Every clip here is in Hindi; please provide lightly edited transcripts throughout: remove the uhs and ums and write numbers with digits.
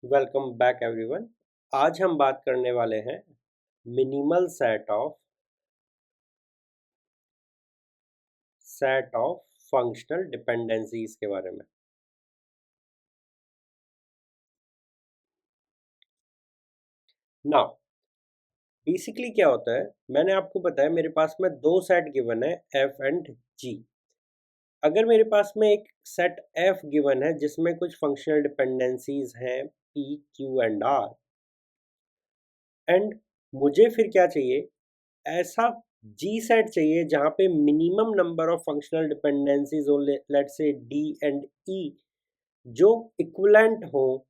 Welcome back everyone. आज हम बात करने वाले हैं minimal set of functional dependencies के बारे में। नाउ बेसिकली क्या होता है, मैंने आपको बताया मेरे पास में दो सेट गिवन है एफ एंड जी। अगर मेरे पास में एक सेट एफ गिवन है जिसमें कुछ फंक्शनल डिपेंडेंसीज हैं P Q and R, and मुझे फिर क्या चाहिए, ऐसा जी सेट चाहिए जहां पे minimum number of functional dependencies हो, लेट्स से डी एंड ई, जो इक्विवेलेंट हो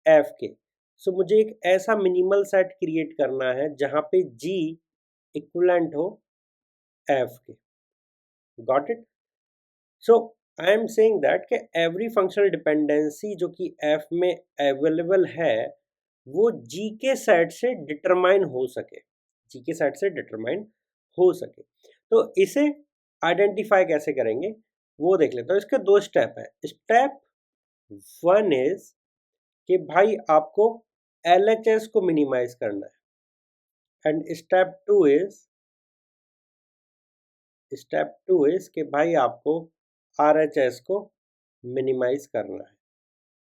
एफ के। सो मुझे एक ऐसा मिनिमल सेट क्रिएट करना है जहां पे जी इक्विवेलेंट हो एफ के। Got it? So I am saying that कि एवरी फंक्शनल डिपेंडेंसी जो कि एफ में अवेलेबल है वो जी के सेट से डिटरमाइन हो सके, जी के सेट से डिटरमाइन हो सके। तो इसे आइडेंटिफाई कैसे करेंगे वो देख लेते हैं। इसके दो स्टेप है। स्टेप वन इज कि भाई आपको LHS को मिनिमाइज करना है, एंड स्टेप टू इज कि भाई आपको RHS को मिनिमाइज करना है।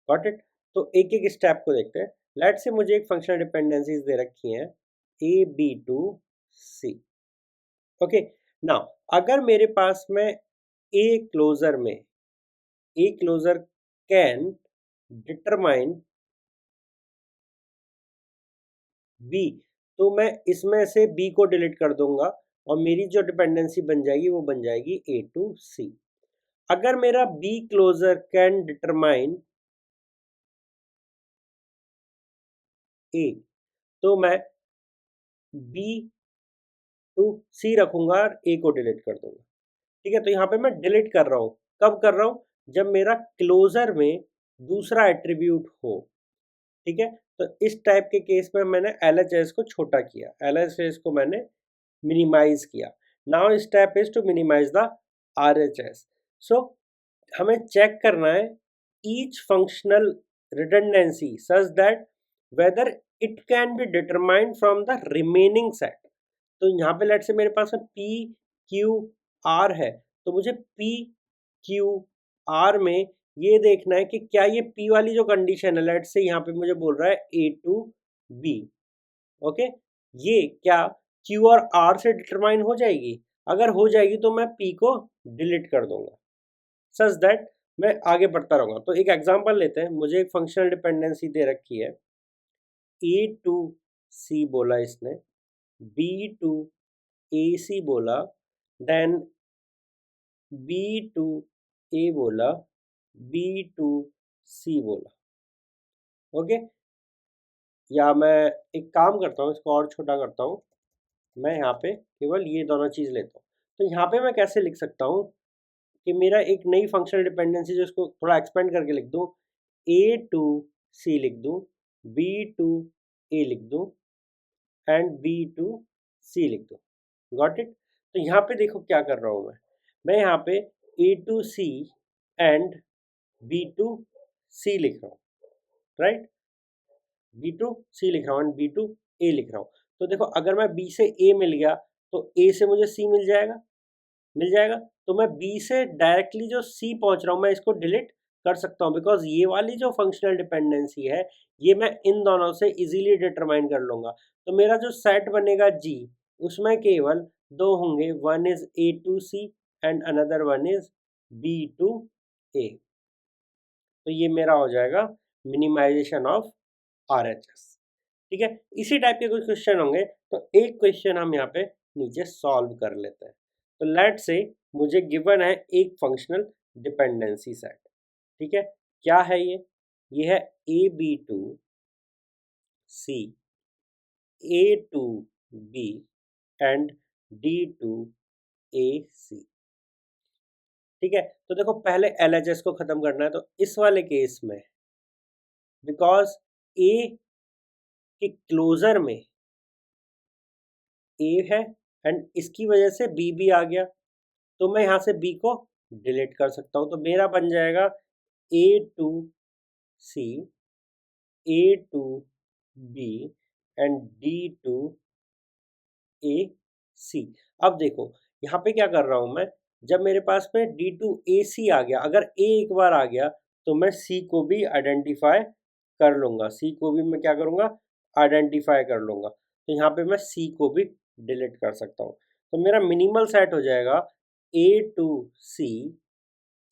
Got it? तो एक एक स्टेप को देखते हैं। लेट से मुझे एक फंक्शनल डिपेंडेंसीज दे रखी हैं A B to C। Okay, now अगर मेरे पास में a closure can determine B, तो मैं इसमें से बी को डिलीट कर दूंगा और मेरी जो डिपेंडेंसी बन जाएगी वो बन जाएगी A to C। अगर मेरा बी क्लोजर कैन डिटरमाइन ए, तो मैं बी टू सी रखूंगा और ए को डिलीट कर दूंगा। ठीक है, तो यहाँ पे मैं डिलीट कर रहा हूँ। कब कर रहा हूँ? जब मेरा क्लोजर में दूसरा एट्रीब्यूट हो। ठीक है, तो इस टाइप के केस में मैंने LHS को छोटा किया, LHS को मैंने मिनिमाइज किया। Now step is to minimize the RHS। So हमें चेक करना है each functional redundancy such that whether it can be determined from the remaining set. तो यहाँ पे लेट से मेरे पास में पी क्यू आर है, तो मुझे पी क्यू आर में ये देखना है कि क्या ये पी वाली जो कंडीशन है, लेट से यहाँ पे मुझे बोल रहा है A to B। ओके, ये क्या क्यू और आर से डिटरमाइन हो जाएगी? अगर हो जाएगी तो मैं पी को डिलीट कर दूंगा, सच दैट मैं आगे बढ़ता रहूंगा। तो एक एग्जांपल लेते हैं। मुझे एक फंक्शनल डिपेंडेंसी दे रखी है A to C बोला इसने, B to AC बोला, देन B to A बोला, B to C बोला। ओके, या मैं एक काम करता हूँ, इसको और छोटा करता हूँ। मैं यहाँ पे केवल ये दोनों चीज़ लेता हूँ। तो यहाँ पे मैं कैसे लिख सकता हूँ कि मेरा एक नई फंक्शनल डिपेंडेंसी, जो इसको थोड़ा एक्सपेंड करके लिख दूँ, A to C लिख दूँ, B to A लिख दूँ, एंड B to C लिख दूँ। Got it? तो यहाँ पे देखो क्या कर रहा हूँ मैं यहाँ पे A to C and B to C लिख रहा हूँ, राइट? B to C लिख रहा हूँ एंड B to A लिख रहा हूँ। तो देखो, अगर मैं B से A मिल गया तो A से मुझे C मिल जाएगा। तो मैं B से डायरेक्टली जो C पहुंच रहा हूँ मैं इसको डिलीट कर सकता हूँ, बिकॉज ये वाली जो फंक्शनल डिपेंडेंसी है ये मैं इन दोनों से इजीली डिटरमाइन कर लूंगा। तो मेरा जो सेट बनेगा G, उसमें केवल दो होंगे, one is A to C and another one is B to A। तो ये मेरा हो जाएगा मिनिमाइजेशन ऑफ RHS। ठीक है, इसी टाइप के कुछ क्वेश्चन होंगे, तो एक क्वेश्चन हम यहाँ पे नीचे सॉल्व कर लेते हैं। तो लेट से मुझे गिवन है एक फंक्शनल डिपेंडेंसी सेट। ठीक है, क्या है ये है A B to C, A to B and D to AC। ठीक है, तो देखो पहले LHS को खत्म करना है। तो इस वाले केस में बिकॉज A के क्लोजर में A है एंड इसकी वजह से B भी आ गया, तो मैं यहाँ से B को डिलीट कर सकता हूँ। तो मेरा बन जाएगा A to C A to B and D to A C। अब देखो यहाँ पे क्या कर रहा हूँ मैं, जब मेरे पास में D to A C आ गया, अगर A एक बार आ गया तो मैं C को भी आइडेंटिफाई कर लूँगा, C को भी मैं क्या करूँगा, आइडेंटिफाई कर लूँगा। तो यहाँ पे मैं C को भी डिलीट कर सकता हूँ। तो मेरा मिनिमल सेट हो जाएगा A to C,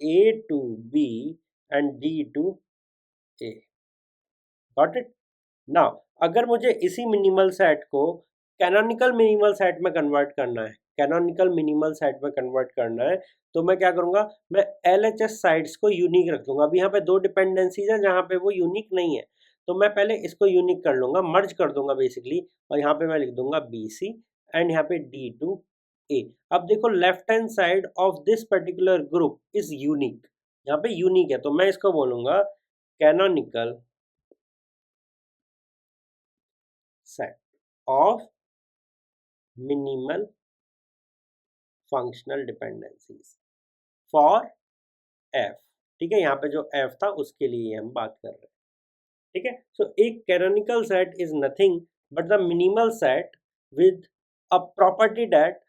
A to B and D to A। Got it? Now अगर मुझे इसी मिनिमल सेट को कैनोनिकल मिनिमल सेट में कन्वर्ट करना है, कैनोनिकल मिनिमल सेट में कन्वर्ट करना है, तो मैं क्या करूँगा, मैं LHS साइड्स को यूनिक रख दूंगा। अभी यहाँ पे दो डिपेंडेंसीज हैं जहाँ पे वो यूनिक नहीं है, तो मैं पहले इसको यूनिक कर लूँगा, मर्ज कर दूंगा बेसिकली, और यहाँ पे मैं लिख दूंगा BC एंड यहाँ पे D to A। अब देखो left hand side of this particular group is unique, यहाँ पे यूनिक है, तो मैं इसको बोलूँगा canonical set of minimal functional dependencies for f। ठीक है, यहाँ पे जो f था उसके लिए हम बात कर रहे हैं। ठीक है, सो एक canonical set is nothing but the minimal set with a property that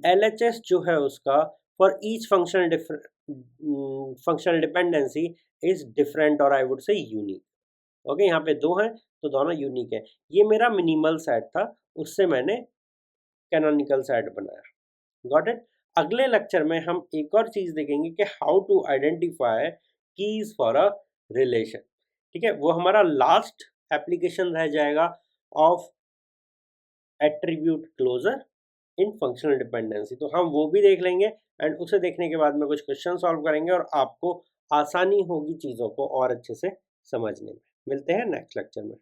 LHS जो है उसका for each functional dependency is different, और I would say unique. Okay, यहाँ पे दो हैं तो दोनों यूनिक है। ये मेरा मिनिमल सेट था, उससे मैंने कैनोनिकल सेट बनाया। Got it? अगले लेक्चर में हम एक और चीज देखेंगे कि how to identify keys for a relation. ठीक है, वो हमारा लास्ट एप्लीकेशन रह जाएगा of attribute closure in functional dependency, तो हम वो भी देख लेंगे एंड उसे देखने के बाद में कुछ क्वेश्चन सॉल्व करेंगे और आपको आसानी होगी चीज़ों को और अच्छे से समझने में। मिलते हैं नेक्स्ट लेक्चर में।